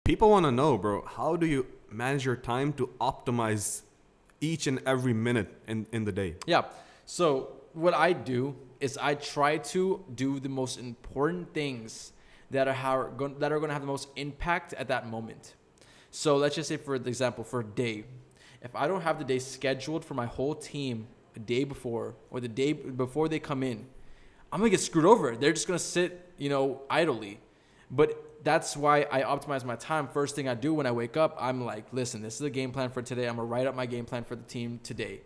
People want to know, bro, how do you manage your time to optimize each and every minute in the day? Yeah. So what I do is I try to do the most important things that are going to have the most impact at that moment. So let's just say, for example, for a day, if I don't have the day scheduled for my whole team a day before or the day before they come in, I'm gonna get screwed over. They're just gonna sit, idly. But that's why I optimize my time. First thing I do when I wake up, I'm like, listen, this is the game plan for today. I'm gonna write up my game plan for the team today.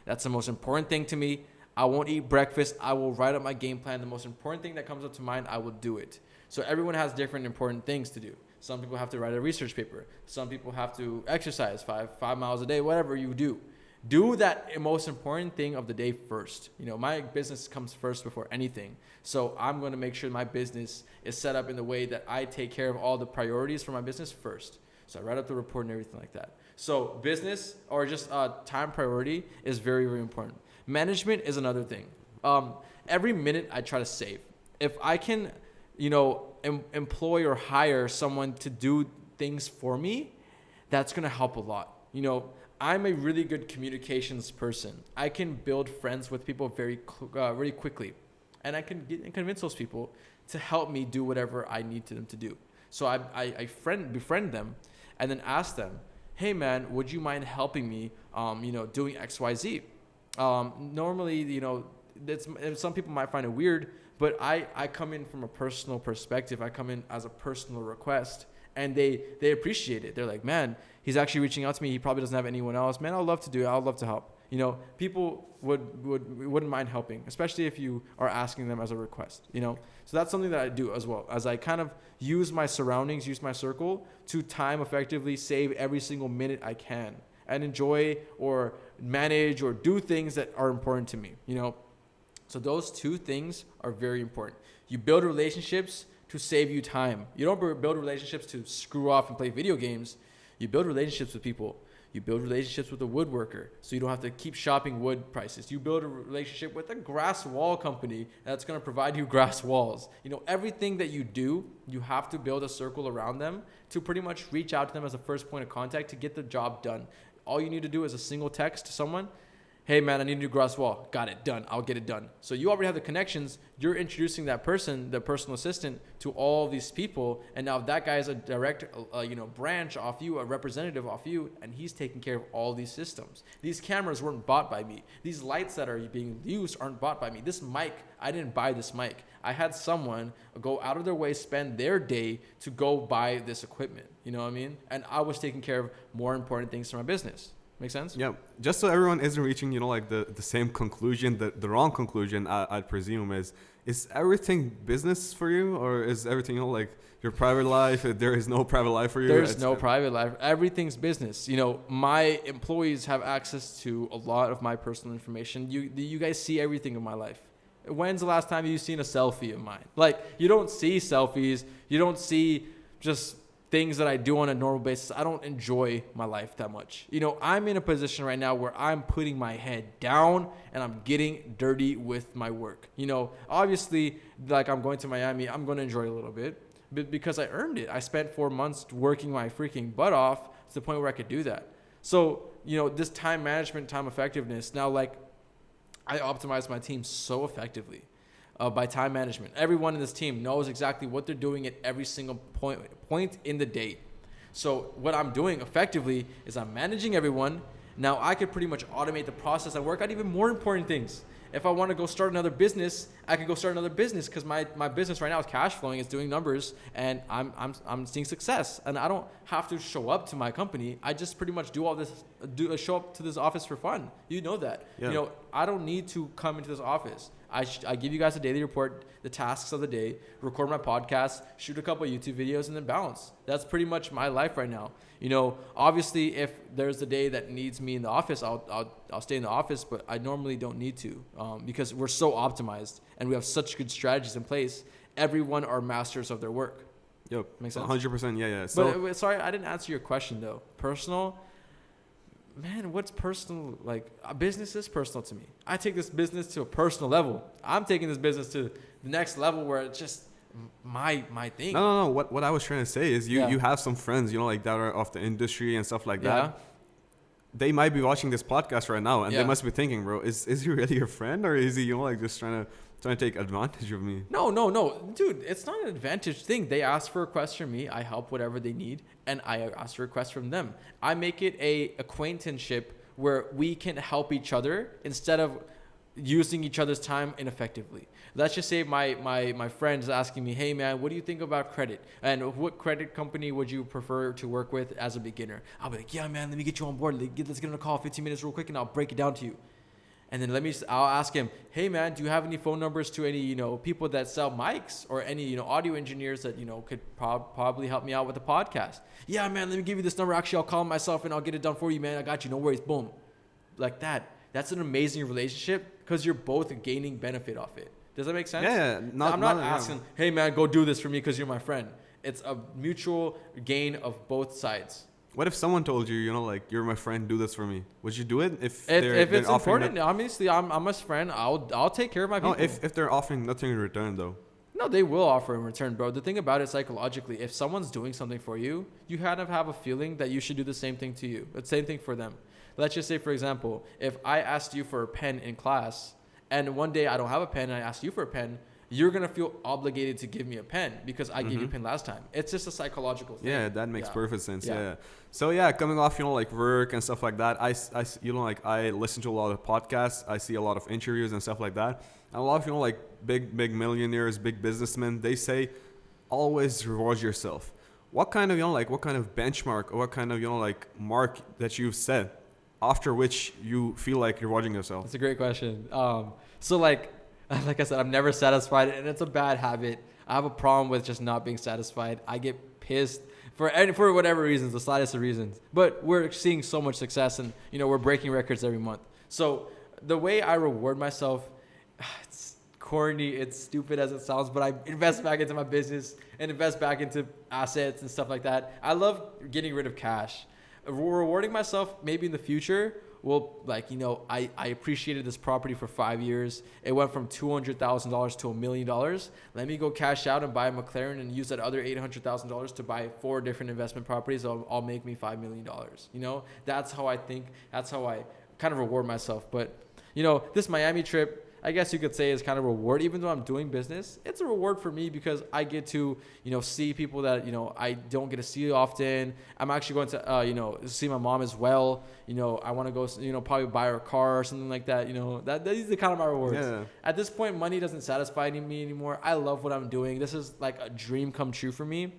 That's the most important thing to me. I won't eat breakfast. I will write up my game plan. The most important thing that comes up to mind, I will do it. So everyone has different important things to do. Some people have to write a research paper. Some people have to exercise 5 miles a day, whatever you do. Do that most important thing of the day first. My business comes first before anything. So I'm going to make sure my business is set up in the way that I take care of all the priorities for my business first. So I write up the report and everything like that. So business or just time priority is very, very important. Management is another thing. Every minute I try to save. If I can, employ or hire someone to do things for me, that's going to help a lot. I'm a really good communications person. I can build friends with people really quickly. And I can convince those people to help me do whatever I need them to do. So I befriend them and then ask them, hey man, would you mind helping me, doing X, Y, Z? Normally, some people might find it weird, but I come in from a personal perspective. I come in as a personal request. And they appreciate it. They're like, man, he's actually reaching out to me. He probably doesn't have anyone else. Man, I'd love to do it. I'd love to help. People wouldn't mind helping, especially if you are asking them as a request. So that's something that I do as well, as I kind of use my surroundings, use my circle to time effectively, save every single minute I can, and enjoy or manage or do things that are important to me. So those two things are very important. You build relationships to save you time. You don't build relationships to screw off and play video games. You build relationships with people. You build relationships with a woodworker so you don't have to keep shopping wood prices. You build a relationship with a grass wall company that's going to provide you grass walls. Everything that you do, you have to build a circle around them to pretty much reach out to them as a first point of contact to get the job done. All you need to do is a single text to someone. Hey man, I need a new grass wall. Got it, done. I'll get it done. So you already have the connections. You're introducing that person, the personal assistant, to all these people. And now that guy is a direct, branch off you, a representative off you, and he's taking care of all these systems. These cameras weren't bought by me. These lights that are being used aren't bought by me. This mic, I didn't buy this mic. I had someone go out of their way, spend their day to go buy this equipment. You know what I mean? And I was taking care of more important things for my business. Make sense? Yeah. Just so everyone isn't reaching, the same conclusion, the wrong conclusion, I'd presume is everything business for you, or is everything, like your private life? There is no private life for you? There's no private life. Everything's business. My employees have access to a lot of my personal information. You guys see everything in my life. When's the last time you've seen a selfie of mine? Like, you don't see selfies. You don't see just things that I do on a normal basis. I don't enjoy my life that much. I'm in a position right now where I'm putting my head down and I'm getting dirty with my work. Obviously, like, I'm going to Miami, I'm going to enjoy a little bit, but because I earned it. I spent 4 months working my freaking butt off to the point where I could do that. So, this time management, time effectiveness, now, like, I optimize my team so effectively. By time management. Everyone in this team knows exactly what they're doing at every single point in the day. So what I'm doing effectively is I'm managing everyone. Now I could pretty much automate the process and work out even more important things. If I want to go start another business, I can go start another business because my business right now is cash flowing, it's doing numbers, and I'm seeing success. And I don't have to show up to my company. I just pretty much do all this, show up to this office for fun. You know that. Yeah. I don't need to come into this office. I give you guys a daily report, the tasks of the day, record my podcast, shoot a couple of YouTube videos, and then bounce. That's pretty much my life right now. Obviously, if there's a day that needs me in the office, I'll stay in the office, but I normally don't need to because we're so optimized and we have such good strategies in place. Everyone are masters of their work. Yep. Makes sense? 100%. Yeah. So, but sorry, I didn't answer your question though. Personal. Man, what's personal? Like, a business is personal to me. I take this business to a personal level. I'm taking this business to the next level where it's just my thing. No. What I was trying to say is Yeah. you have some friends, you know, like that are of the industry and stuff like Yeah. that. They might be watching this podcast right now, and Yeah. they must be thinking, bro, is he really your friend, or is he, you know, like just trying to take advantage of me? No, dude. It's not an advantage thing. They ask for a request from me. I help whatever they need, and I ask for requests from them. I make it a acquaintanceship where we can help each other instead of using each other's time ineffectively. Let's just say my friend is asking me, hey man, what do you think about credit? And what credit company would you prefer to work with as a beginner? I'll be like, yeah man, let me get you on board. Let's get on a call, 15 minutes real quick, and I'll break it down to you. And then I'll ask him, hey man, do you have any phone numbers to any, you know, people that sell mics or any, you know, audio engineers that, you know, could probably help me out with the podcast? Yeah man, let me give you this number. Actually, I'll call him myself and I'll get it done for you, man. I got you. No worries. Boom. Like that. That's an amazing relationship because you're both gaining benefit off it. Does that make sense? Yeah, I'm not asking, hey man, go do this for me because you're my friend. It's a mutual gain of both sides. What if someone told you, you know, like, you're my friend, do this for me? Would you do it if If it's offering important, obviously I'm a friend. I'll take care of my No, people. if they're offering nothing in return, though. No, they will offer in return, bro. The thing about it psychologically, if someone's doing something for you, you kind of have a feeling that you should do the same thing to you. The same thing for them. Let's just say, for example, if I asked you for a pen in class, and one day I don't have a pen and I ask you for a pen, you're going to feel obligated to give me a pen because I gave you a pen last time. It's just a psychological thing. Yeah, that makes Yeah. perfect sense. Yeah. Yeah. So yeah, coming off, you know, like work and stuff like that, you know, like I listen to a lot of podcasts. I see a lot of interviews and stuff like that. And a lot of, you know, like big millionaires, big businessmen, they say, always reward yourself. What kind of, you know, like what kind of benchmark or what kind of, you know, like mark that you've set after which you feel like rewarding yourself? That's a great question. So like I said, I'm never satisfied, and it's a bad habit. I have a problem with just not being satisfied. I get pissed for whatever reasons, the slightest of reasons. But we're seeing so much success, and you know we're breaking records every month. So the way I reward myself, it's corny, it's stupid as it sounds, but I invest back into my business and invest back into assets and stuff like that. I love getting rid of cash. Rewarding myself maybe in the future. Well, like, you know, I appreciated this property for 5 years. It went from $200,000 to $1 million. Let me go cash out and buy a McLaren and use that other $800,000 to buy 4 different investment properties. I'll make me $5 million. You know, that's how I think. That's how I kind of reward myself. But, you know, this Miami trip, I guess you could say is kind of a reward. Even though I'm doing business, it's a reward for me because I get to, you know, see people that, you know, I don't get to see often. I'm actually going to, you know, see my mom as well. You know, I want to go, you know, probably buy her a car or something like that. You know, these are kind of my rewards. Yeah. At this point, money doesn't satisfy me anymore. I love what I'm doing. This is like a dream come true for me.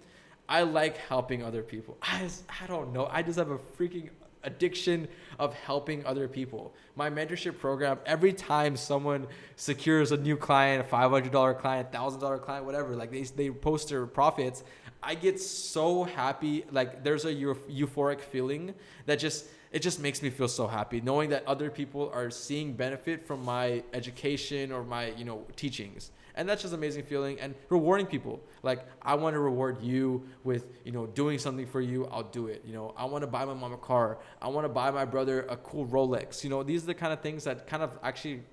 I like helping other people. I don't know. I just have a freaking addiction of helping other people. My mentorship program, every time someone secures a new client, a $500 client, $1,000 client, whatever, like they post their profits, I get so happy. Like there's a euphoric feeling that it just makes me feel so happy knowing that other people are seeing benefit from my education or my, you know, teachings. And that's just an amazing feeling. And rewarding people. Like, I want to reward you with, you know, doing something for you. I'll do it. You know, I want to buy my mom a car. I want to buy my brother a cool Rolex. You know, these are the kind of things that kind of actually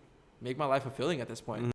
make my life fulfilling at this point.